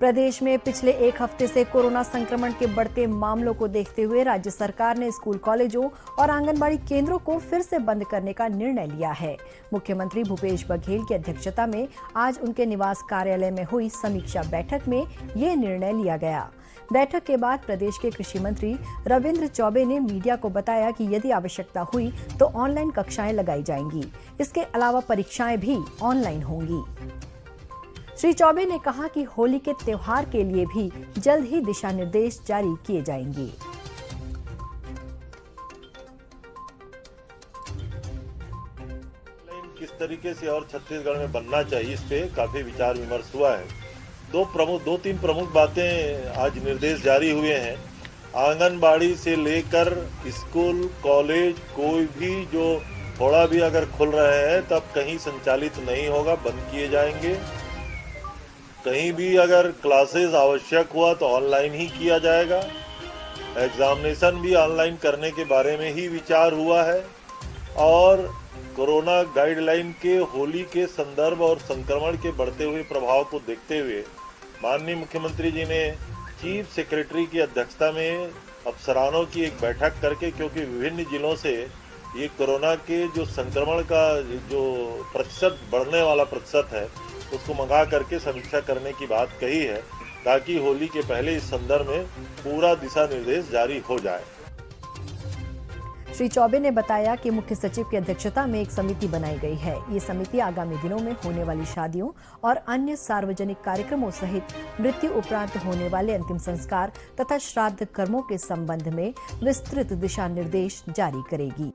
प्रदेश में पिछले एक हफ्ते से कोरोना संक्रमण के बढ़ते मामलों को देखते हुए राज्य सरकार ने स्कूल, कॉलेजों और आंगनबाड़ी केंद्रों को फिर से बंद करने का निर्णय लिया है। मुख्यमंत्री भूपेश बघेल की अध्यक्षता में आज उनके निवास कार्यालय में हुई समीक्षा बैठक में ये निर्णय लिया गया। बैठक के बाद प्रदेश के कृषि मंत्री रविंद्र चौबे ने मीडिया को बताया कि यदि आवश्यकता हुई तो ऑनलाइन कक्षाएं लगाई जाएंगी। इसके अलावा परीक्षाएं भी ऑनलाइन होंगी। श्री चौबे ने कहा कि होली के त्योहार के लिए भी जल्द ही दिशा निर्देश जारी किए जाएंगे। किस तरीके से और छत्तीसगढ़ में बनना चाहिए, इस पे काफी विचार विमर्श हुआ है। दो तीन प्रमुख बातें आज निर्देश जारी हुए हैं। आंगनबाड़ी से लेकर स्कूल, कॉलेज, कोई भी जो थोड़ा भी अगर खुल रहे हैं तब कहीं संचालित नहीं होगा, बंद किए जाएंगे। कहीं भी अगर क्लासेस आवश्यक हुआ तो ऑनलाइन ही किया जाएगा। एग्जामिनेशन भी ऑनलाइन करने के बारे में ही विचार हुआ है। और कोरोना गाइडलाइन के होली के संदर्भ और संक्रमण के बढ़ते हुए प्रभाव को देखते हुए माननीय मुख्यमंत्री जी ने चीफ सेक्रेटरी की अध्यक्षता में अफसरानों की एक बैठक करके, क्योंकि विभिन्न जिलों से ये कोरोना के जो संक्रमण का जो प्रतिशत बढ़ने वाला प्रतिशत है उसको मंगा करके समीक्षा करने की बात कही है, ताकि होली के पहले इस संदर्भ में पूरा दिशा निर्देश जारी हो जाए। श्री चौबे ने बताया कि मुख्य सचिव की अध्यक्षता में एक समिति बनाई गई है। ये समिति आगामी दिनों में होने वाली शादियों और अन्य सार्वजनिक कार्यक्रमों सहित मृत्यु उपरांत होने वाले अंतिम संस्कार तथा श्राद्ध कर्मों के संबंध में विस्तृत दिशा निर्देश जारी करेगी।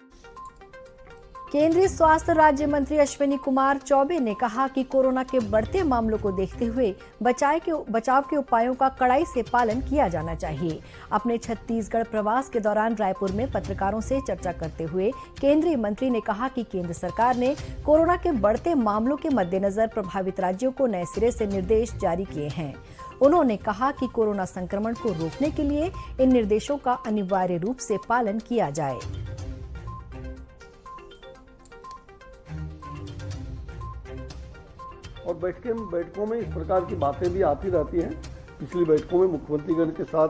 केंद्रीय स्वास्थ्य राज्य मंत्री अश्विनी कुमार चौबे ने कहा कि कोरोना के बढ़ते मामलों को देखते हुए बचाव के उपायों का कड़ाई से पालन किया जाना चाहिए। अपने छत्तीसगढ़ प्रवास के दौरान रायपुर में पत्रकारों से चर्चा करते हुए केंद्रीय मंत्री ने कहा कि केंद्र सरकार ने कोरोना के बढ़ते मामलों के मद्देनजर प्रभावित राज्यों को नए सिरे से निर्देश जारी किए हैं। उन्होंने कहा कि कोरोना संक्रमण को रोकने के लिए इन निर्देशों का अनिवार्य रूप से पालन किया जाए। और बैठकों में इस प्रकार की बातें भी आती रहती हैं। पिछली बैठकों में मुख्यमंत्रीगण के साथ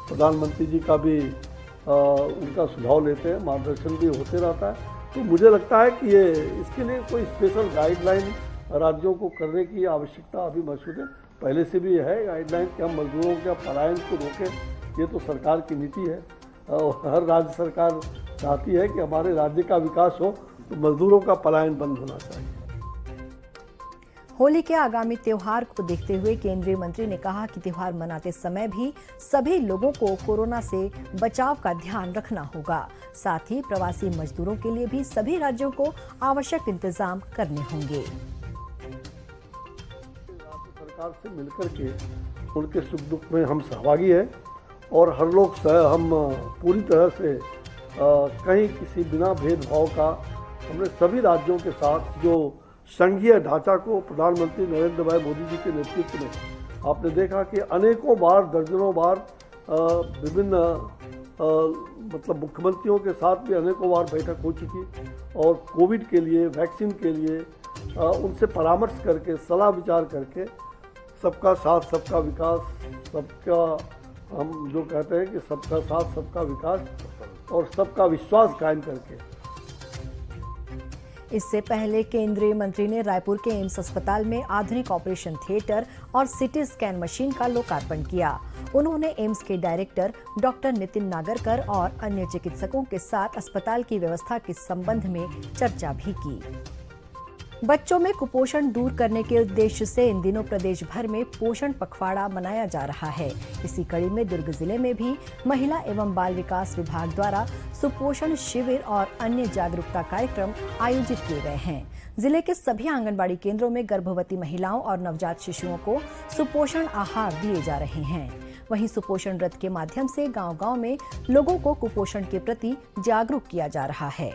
प्रधानमंत्री जी का भी उनका सुझाव लेते हैं, मार्गदर्शन भी होते रहता है। तो मुझे लगता है कि ये इसके लिए कोई स्पेशल गाइडलाइन राज्यों को करने की आवश्यकता अभी महसूस है। पहले से भी है गाइडलाइन कि हम मजदूरों के पलायन को रोकें। ये तो सरकार की नीति है और हर राज्य सरकार चाहती है कि हमारे राज्य का विकास हो, तो मजदूरों का पलायन बंद होना चाहिए। होली के आगामी त्योहार को देखते हुए केंद्रीय मंत्री ने कहा कि त्योहार मनाते समय भी सभी लोगों को कोरोना से बचाव का ध्यान रखना होगा। साथ ही प्रवासी मजदूरों के लिए भी सभी राज्यों को आवश्यक इंतजाम करने होंगे। राज्य सरकार से मिलकर के उनके सुख दुख में हम सहभागी हैं और हर लोग हम पूरी तरह से कहीं किसी बिना भेदभाव का हमने सभी राज्यों के साथ जो संघीय ढांचा को प्रधानमंत्री नरेंद्र भाई मोदी जी के नेतृत्व में आपने देखा कि अनेकों बार, दर्जनों बार विभिन्न मतलब मुख्यमंत्रियों के साथ भी अनेकों बार बैठक हो चुकी और कोविड के लिए, वैक्सीन के लिए उनसे परामर्श करके, सलाह विचार करके सबका साथ सबका विकास, सबका हम जो कहते हैं कि सबका साथ सबका विकास और सबका विश्वास कायम करके। इससे पहले केंद्रीय मंत्री ने रायपुर के एम्स अस्पताल में आधुनिक ऑपरेशन थिएटर और सिटी स्कैन मशीन का लोकार्पण किया। उन्होंने एम्स के डायरेक्टर डॉक्टर नितिन नागरकर और अन्य चिकित्सकों के साथ अस्पताल की व्यवस्था के संबंध में चर्चा भी की। बच्चों में कुपोषण दूर करने के उद्देश्य से इन दिनों प्रदेश भर में पोषण पखवाड़ा मनाया जा रहा है। इसी कड़ी में दुर्ग जिले में भी महिला एवं बाल विकास विभाग द्वारा सुपोषण शिविर और अन्य जागरूकता कार्यक्रम आयोजित किए गए हैं। जिले के सभी आंगनबाड़ी केंद्रों में गर्भवती महिलाओं और नवजात शिशुओं को सुपोषण आहार दिए जा रहे हैं। वहीं सुपोषण रथ के माध्यम से गांव-गांव में लोगों को कुपोषण के प्रति जागरूक किया जा रहा है।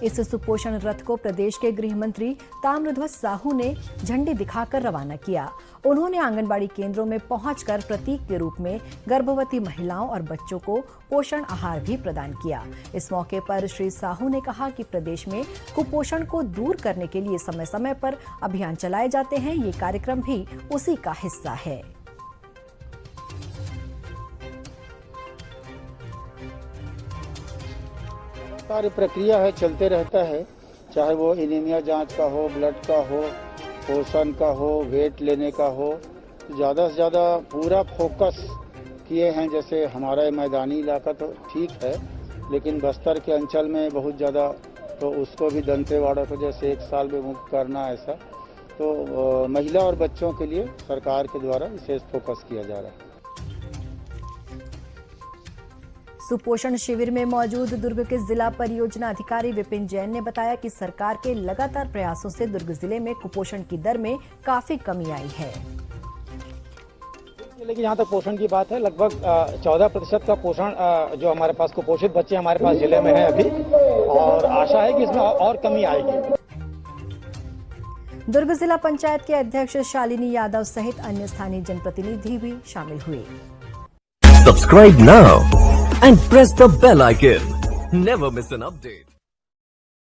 इस सुपोषण रथ को प्रदेश के गृह मंत्री ताम्रध्वज साहू ने झंडी दिखाकर रवाना किया। उन्होंने आंगनबाड़ी केंद्रों में पहुंचकर प्रतीक के रूप में गर्भवती महिलाओं और बच्चों को पोषण आहार भी प्रदान किया। इस मौके पर श्री साहू ने कहा कि प्रदेश में कुपोषण को दूर करने के लिए समय समय पर अभियान चलाए जाते हैं। ये कार्यक्रम भी उसी का हिस्सा है। सारी प्रक्रिया है, चलते रहता है, चाहे वो एनीमिया जांच का हो, ब्लड का हो, पोषण का हो, वेट लेने का हो। ज़्यादा से ज़्यादा पूरा फोकस किए हैं। जैसे हमारा मैदानी इलाका तो ठीक है, लेकिन बस्तर के अंचल में बहुत ज़्यादा, तो उसको भी दंतेवाड़ा को जैसे 1 साल में मुक्त करना, ऐसा तो महिला और बच्चों के लिए सरकार के द्वारा विशेष फोकस किया जा रहा है। सुपोषण शिविर में मौजूद दुर्ग के जिला परियोजना अधिकारी विपिन जैन ने बताया कि सरकार के लगातार प्रयासों से दुर्ग जिले में कुपोषण की दर में काफी कमी आई है। लेकिन यहाँ तक पोषण की बात है, लगभग 14% का पोषण जो हमारे पास कुपोषित बच्चे हमारे पास जिले में है अभी, और आशा है कि इसमें और कमी आएगी। दुर्ग जिला पंचायत के अध्यक्ष शालिनी यादव सहित अन्य स्थानीय जनप्रतिनिधि भी शामिल हुए। Subscribe now and press the bell icon. Never miss an update.